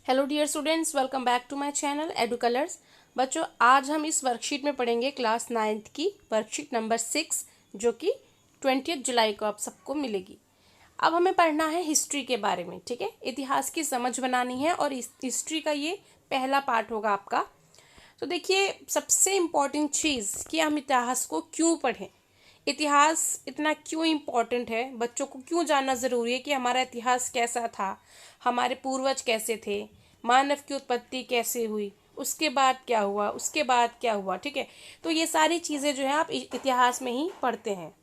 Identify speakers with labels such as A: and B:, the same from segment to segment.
A: Hello dear students, welcome back to my channel Edu Colors. बच्चों, आज हम इस वर्कशीट में पढ़ेंगे क्लास 9th की वर्कशीट नंबर 6, जो कि 20 जुलाई को आप सबको मिलेगी। अब हमें पढ़ना है हिस्ट्री के बारे में। ठीक है, इतिहास की समझ बनानी है और इस हिस्ट्री का ये पहला पार्ट होगा आपका। तो देखिए, सबसे इम्पॉर्टेंट चीज़ कि हम इतिहास को क्यों पढ़ें, इतिहास इतना क्यों इम्पोर्टेंट है, बच्चों को क्यों जानना ज़रूरी है कि हमारा इतिहास कैसा था, हमारे पूर्वज कैसे थे, मानव की उत्पत्ति कैसे हुई, उसके बाद क्या हुआ, उसके बाद क्या हुआ। ठीक है, तो ये सारी चीज़ें जो है आप इतिहास में ही पढ़ते हैं।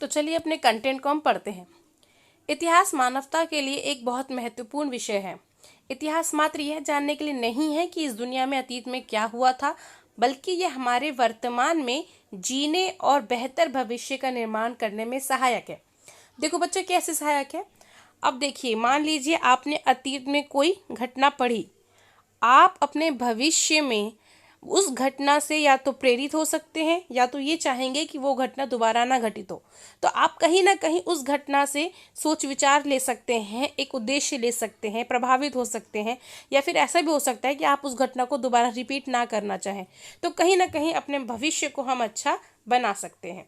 A: तो चलिए अपने कंटेंट को हम पढ़ते हैं। इतिहास मानवता के लिए एक बहुत महत्वपूर्ण विषय है। इतिहास मात्र यह जानने के लिए नहीं है कि इस दुनिया में अतीत में क्या हुआ था, बल्कि यह हमारे वर्तमान में जीने और बेहतर भविष्य का निर्माण करने में सहायक है। देखो बच्चों, कैसे सहायक है। अब देखिए, मान लीजिए आपने अतीत में कोई घटना पढ़ी, आप अपने भविष्य में उस घटना से या तो प्रेरित हो सकते हैं या तो ये चाहेंगे कि वो घटना दोबारा ना घटित हो। तो आप कहीं ना कहीं उस घटना से सोच विचार ले सकते हैं, एक उद्देश्य ले सकते हैं, प्रभावित हो सकते हैं, या फिर ऐसा भी हो सकता है कि आप उस घटना को दोबारा रिपीट ना करना चाहें। तो कहीं ना कहीं अपने भविष्य को हम अच्छा बना सकते हैं।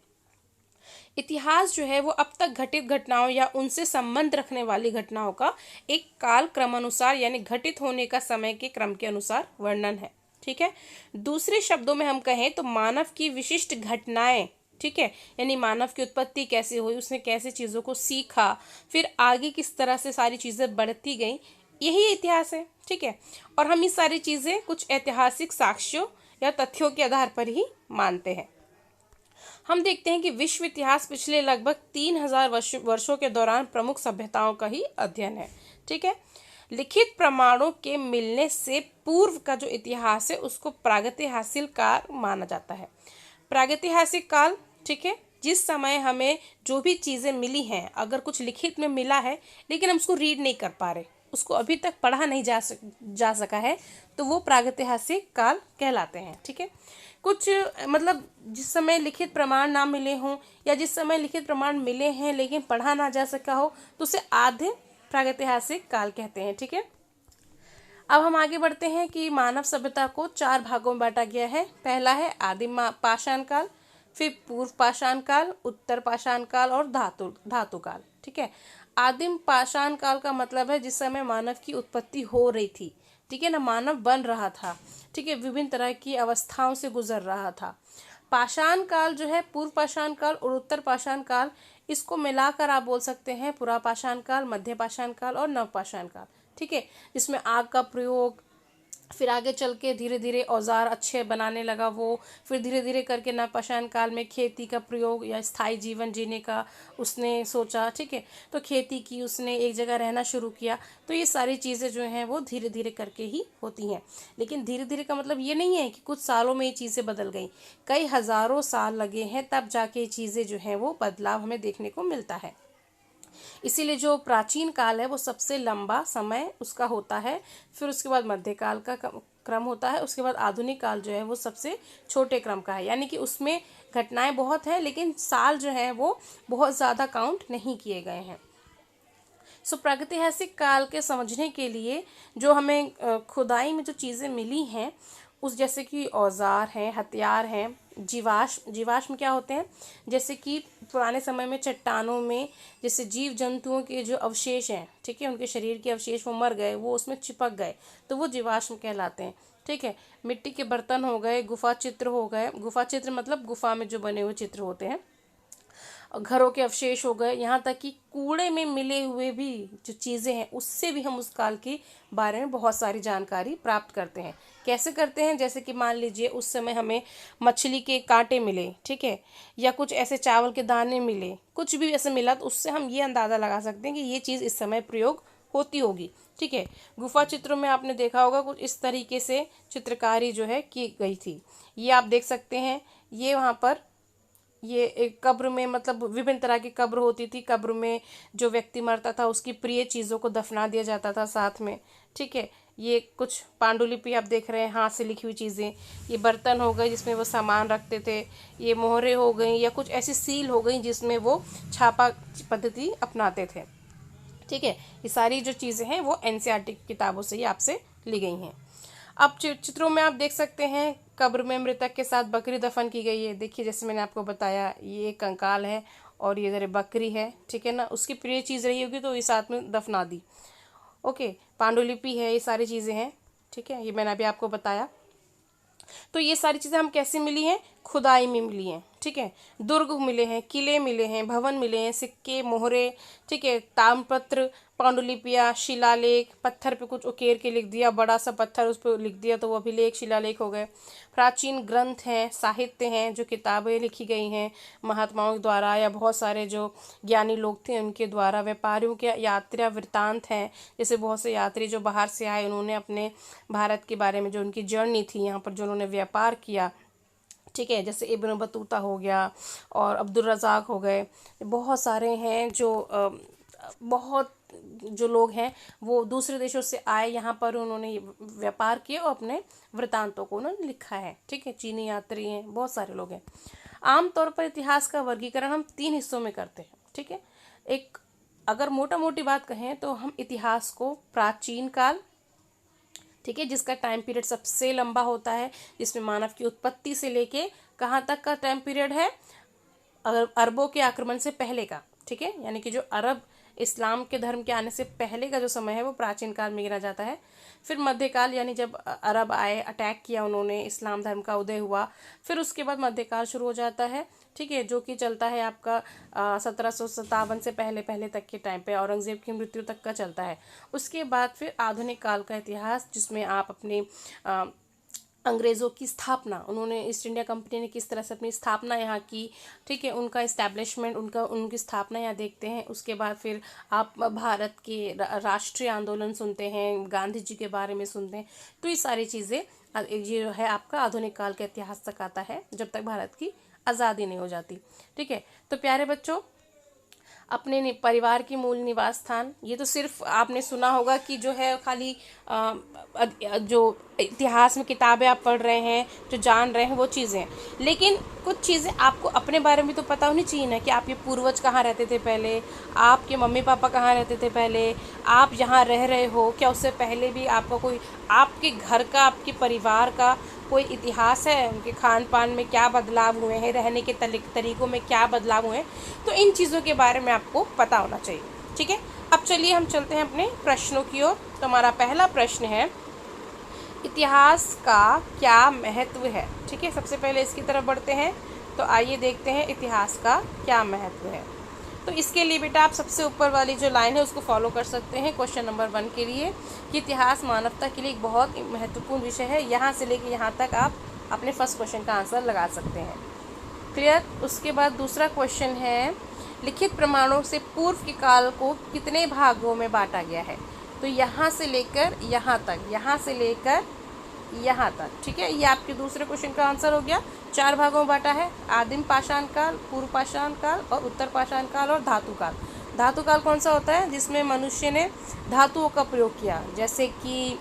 A: इतिहास जो है वो अब तक घटित घटनाओं या उनसे संबंध रखने वाली घटनाओं का एक काल क्रमानुसार यानी घटित होने का समय के क्रम के अनुसार वर्णन है। ठीक है, दूसरे शब्दों में हम कहें तो मानव की विशिष्ट घटनाएं, ठीक है, यानी मानव की उत्पत्ति कैसे हुई, उसने कैसे चीज़ों को सीखा, फिर आगे किस तरह से सारी चीज़ें बढ़ती गई, यही इतिहास है। ठीक है, और हम ये सारी चीज़ें कुछ ऐतिहासिक साक्ष्यों या तथ्यों के आधार पर ही मानते हैं। हम देखते हैं कि विश्व इतिहास पिछले लगभग 3000 वर्षों के दौरान प्रमुख सभ्यताओं का ही अध्ययन है। ठीक है, लिखित प्रमाणों के मिलने से पूर्व का जो इतिहास है उसको प्रागैतिहासिक काल माना जाता है। प्रागैतिहासिक काल, ठीक है, जिस समय हमें जो भी चीज़ें मिली हैं, अगर कुछ लिखित में मिला है लेकिन हम उसको रीड नहीं कर पा रहे, उसको अभी तक पढ़ा नहीं जा सका है, तो वो प्रागैतिहासिक काल कहलाते हैं। ठीक है, कुछ मतलब जिस समय लिखित प्रमाण ना मिले हों या जिस समय लिखित प्रमाण मिले हैं लेकिन पढ़ा ना जा सका हो, तो उसे आधे प्रागैतिहासिक काल कहते हैं। ठीक है, अब हम आगे बढ़ते हैं कि मानव सभ्यता को 4 भागों में बांटा गया है। पहला है आदिम पाषाण काल, फिर पूर्व पाषाण काल, उत्तर पाषाण काल और धातु काल। ठीक है, आदिम पाषाण काल का मतलब है जिस समय मानव की उत्पत्ति हो रही थी। ठीक है ना, मानव बन रहा था। ठीक है, विभिन्न तरह की अवस्थाओं से गुजर रहा था। पाषाण काल जो है, पूर्व पाषाण काल और उत्तर पाषाण काल, इसको मिलाकर आप बोल सकते हैं पुरा पाषाण काल, मध्य पाषाण काल और नव पाषाण काल। ठीक है, जिसमें आग का प्रयोग, फिर आगे चल के धीरे धीरे औजार अच्छे बनाने लगा वो, फिर धीरे धीरे करके नवपाषाण काल में खेती का प्रयोग या स्थायी जीवन जीने का उसने सोचा। ठीक है, तो खेती की उसने, एक जगह रहना शुरू किया। तो ये सारी चीज़ें जो हैं वो धीरे धीरे करके ही होती हैं। लेकिन धीरे धीरे का मतलब ये नहीं है कि कुछ सालों में ये चीज़ें बदल गई, कई हज़ारों साल लगे हैं तब जाके ये चीज़ें जो हैं वो बदलाव हमें देखने को मिलता है। इसीलिए जो प्राचीन काल है वो सबसे लंबा समय उसका होता है, फिर उसके बाद मध्यकाल का क्रम होता है, उसके बाद आधुनिक काल जो है वो सबसे छोटे क्रम का है, यानी कि उसमें घटनाएं बहुत हैं लेकिन साल जो है वो बहुत ज़्यादा काउंट नहीं किए गए हैं। सो प्रागैतिहासिक काल के समझने के लिए जो हमें खुदाई में जो चीज़ें मिली हैं, उस जैसे कि औजार हैं, हथियार हैं, जीवाश्म क्या होते हैं, जैसे कि पुराने समय में चट्टानों में जैसे जीव जंतुओं के जो अवशेष हैं, ठीक है, उनके शरीर के अवशेष वो मर गए, वो उसमें चिपक गए, तो वो जीवाश्म कहलाते हैं। ठीक है, मिट्टी के बर्तन हो गए, गुफा चित्र हो गए, गुफा चित्र मतलब गुफा में जो बने हुए चित्र होते हैं, घरों के अवशेष हो गए, यहाँ तक कि कूड़े में मिले हुए भी जो चीज़ें हैं उससे भी हम उस काल के बारे में बहुत सारी जानकारी प्राप्त करते हैं। कैसे करते हैं, जैसे कि मान लीजिए उस समय हमें मछली के कांटे मिले, ठीक है, या कुछ ऐसे चावल के दाने मिले, कुछ भी ऐसे मिला, तो उससे हम ये अंदाज़ा लगा सकते हैं कि ये चीज़ इस समय प्रयोग होती होगी। ठीक है, गुफा चित्रों में आपने देखा होगा कुछ इस तरीके से चित्रकारी जो है की गई थी, ये आप देख सकते हैं। ये वहाँ पर ये एक कब्र में, मतलब विभिन्न तरह की कब्र होती थी, कब्र में जो व्यक्ति मरता था उसकी प्रिय चीज़ों को दफना दिया जाता था साथ में। ठीक है, ये कुछ पांडुलिपि आप देख रहे हैं, हाथ से लिखी हुई चीज़ें, ये बर्तन हो गए जिसमें वो सामान रखते थे, ये मोहरे हो गई, या कुछ ऐसी सील हो गई जिसमें वो छापा पद्धति अपनाते थे। ठीक है, ये सारी जो चीज़ें हैं वो एनसीईआरटी किताबों से ही आपसे ली गई हैं। अब चित्रों में आप देख सकते हैं कब्र में मृतक के साथ बकरी दफन की गई है। देखिए जैसे मैंने आपको बताया, ये एक कंकाल है और ये इधर बकरी है, ठीक है ना। उसकी प्रिय चीज़ रही होगी तो ये साथ में दफना दी। ओके, पांडुलिपि है, ये सारी चीज़ें हैं, ठीक है, ये मैंने अभी आपको बताया। तो ये सारी चीज़ें हम कैसे मिली हैं, खुदाई में मिली हैं, ठीक है। दुर्ग मिले हैं, किले मिले हैं, भवन मिले हैं, सिक्के, मोहरे, ठीक है, ताम्रपत्र, पांडुलिपियाँ, शिलालेख, पत्थर पे कुछ उकेर के लिख दिया, बड़ा सा पत्थर उस पर लिख दिया तो वो अभिलेख शिलालेख हो गए। प्राचीन ग्रंथ हैं, साहित्य हैं, जो किताबें लिखी गई हैं महात्माओं के द्वारा या बहुत सारे जो ज्ञानी लोग थे उनके द्वारा। व्यापारियों के यात्रा वृत्तांत हैं, जैसे बहुत से यात्री जो बाहर से आए उन्होंने अपने भारत के बारे में जो उनकी जर्नी थी यहाँ पर जो उन्होंने व्यापार किया, ठीक है, जैसे इब्न बतूता हो गया और अब्दुल रज़ाक हो गए। बहुत सारे हैं जो बहुत जो लोग हैं वो दूसरे देशों से आए यहाँ पर, उन्होंने व्यापार किया और अपने वृत्तांतों को उन्होंने लिखा है, ठीक है। चीनी यात्री हैं, बहुत सारे लोग हैं। आमतौर पर इतिहास का वर्गीकरण हम 3 हिस्सों में करते हैं, ठीक है। एक अगर मोटा मोटी बात कहें तो हम इतिहास को प्राचीन काल, ठीक है, जिसका टाइम पीरियड सबसे लंबा होता है, जिसमें मानव की उत्पत्ति से लेके कहाँ तक का टाइम पीरियड है, अरबों के आक्रमण से पहले का, ठीक है, यानी कि जो अरब इस्लाम के धर्म के आने से पहले का जो समय है वो प्राचीन काल में गिना जाता है। फिर मध्यकाल, यानी जब अरब आए, अटैक किया उन्होंने, इस्लाम धर्म का उदय हुआ। फिर उसके बाद मध्यकाल शुरू हो जाता है, ठीक है, जो कि चलता है आपका 1757 से पहले तक के टाइम पे, औरंगजेब की मृत्यु तक का चलता है। उसके बाद फिर आधुनिक काल का इतिहास, जिसमें आप अपने अंग्रेज़ों की स्थापना, उन्होंने ईस्ट इंडिया कंपनी ने किस तरह से अपनी स्थापना यहाँ की, ठीक है, उनका इस्टेब्लिशमेंट, उनकी स्थापना यहाँ देखते हैं। उसके बाद फिर आप भारत के राष्ट्रीय आंदोलन सुनते हैं, गांधी जी के बारे में सुनते हैं। तो ये सारी चीज़ें ये जो है आपका आधुनिक काल के इतिहास तक आता है, जब तक भारत की आज़ादी नहीं हो जाती, ठीक है। तो प्यारे बच्चों, अपने परिवार की मूल निवास स्थान, ये तो सिर्फ आपने सुना होगा कि जो है खाली जो इतिहास में किताबें आप पढ़ रहे हैं, जो जान रहे हैं वो चीज़ें, लेकिन कुछ चीज़ें आपको अपने बारे में तो पता होनी चाहिए ना, कि आपके पूर्वज कहाँ रहते थे पहले, आपके मम्मी पापा कहाँ रहते थे पहले, आप यहाँ रह रहे हो क्या, उससे पहले भी आपका कोई, आपके घर का, आपके परिवार का कोई इतिहास है, उनके खान पान में क्या बदलाव हुए हैं, रहने के तरीक़ों में क्या बदलाव हुए हैं, तो इन चीज़ों के बारे में आपको पता होना चाहिए, ठीक है। अब चलिए हम चलते हैं अपने प्रश्नों की ओर। तो हमारा पहला प्रश्न है, इतिहास का क्या महत्व है, ठीक है। सबसे पहले इसकी तरफ बढ़ते हैं, तो आइए देखते हैं इतिहास का क्या महत्व है। तो इसके लिए बेटा आप सबसे ऊपर वाली जो लाइन है उसको फॉलो कर सकते हैं क्वेश्चन नंबर 1 के लिए, कि इतिहास मानवता के लिए एक बहुत महत्वपूर्ण विषय है। यहाँ से लेके यहाँ तक आप अपने फर्स्ट क्वेश्चन का आंसर लगा सकते हैं। क्लियर। उसके बाद दूसरा क्वेश्चन है, लिखित प्रमाणों से पूर्व के काल को कितने भागों में बांटा गया है। तो यहाँ से लेकर यहाँ तक, यहाँ से लेकर यहाँ तक, ठीक है, ये आपके दूसरे क्वेश्चन का आंसर हो गया। 4 भागों में बांटा है, आदिम पाषाण काल, पूर्व पाषाण काल और उत्तर पाषाण काल और धातु काल। धातु काल कौन सा होता है, जिसमें मनुष्य ने धातुओं का प्रयोग किया, जैसे कि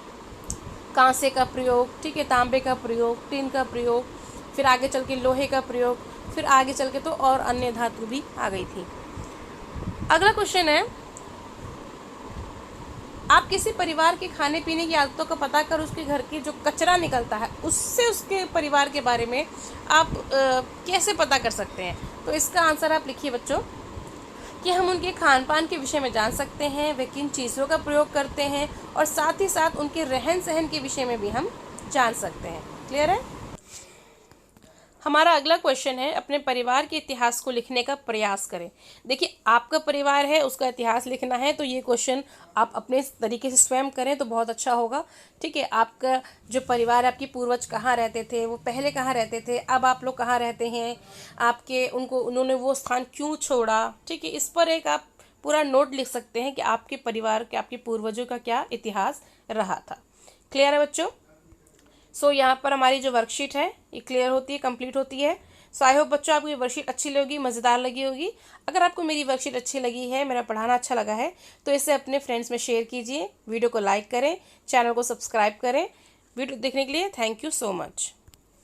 A: कांसे का प्रयोग, ठीक है, तांबे का प्रयोग, टिन का प्रयोग, फिर आगे चल के लोहे का प्रयोग, फिर आगे चल के तो और अन्य धातु भी आ गई थी। अगला क्वेश्चन है, आप किसी परिवार के खाने पीने की आदतों का पता कर उसके घर की जो कचरा निकलता है उससे उसके परिवार के बारे में आप कैसे पता कर सकते हैं। तो इसका आंसर आप लिखिए बच्चों, कि हम उनके खान पान के विषय में जान सकते हैं, वे किन चीज़ों का प्रयोग करते हैं, और साथ ही साथ उनके रहन सहन के विषय में भी हम जान सकते हैं। क्लियर है। हमारा अगला क्वेश्चन है, अपने परिवार के इतिहास को लिखने का प्रयास करें। देखिए, आपका परिवार है, उसका इतिहास लिखना है, तो ये क्वेश्चन आप अपने तरीके से स्वयं करें तो बहुत अच्छा होगा, ठीक है। आपका जो परिवार है, आपके पूर्वज कहाँ रहते थे, वो पहले कहाँ रहते थे, अब आप लोग कहाँ रहते हैं, आपके उन्होंने वो स्थान क्यों छोड़ा, ठीक है। इस पर एक आप पूरा नोट लिख सकते हैं कि आपके परिवार के, आपके पूर्वजों का क्या इतिहास रहा था। क्लियर है बच्चों। सो यहाँ पर हमारी जो वर्कशीट है ये क्लियर होती है, कंप्लीट होती है। सो आई होप बच्चों आपको ये वर्कशीट अच्छी लगी, मज़ेदार लगी होगी। अगर आपको मेरी वर्कशीट अच्छी लगी है, मेरा पढ़ाना अच्छा लगा है, तो इसे अपने फ्रेंड्स में शेयर कीजिए, वीडियो को लाइक करें, चैनल को सब्सक्राइब करें। वीडियो देखने के लिए थैंक यू सो मच।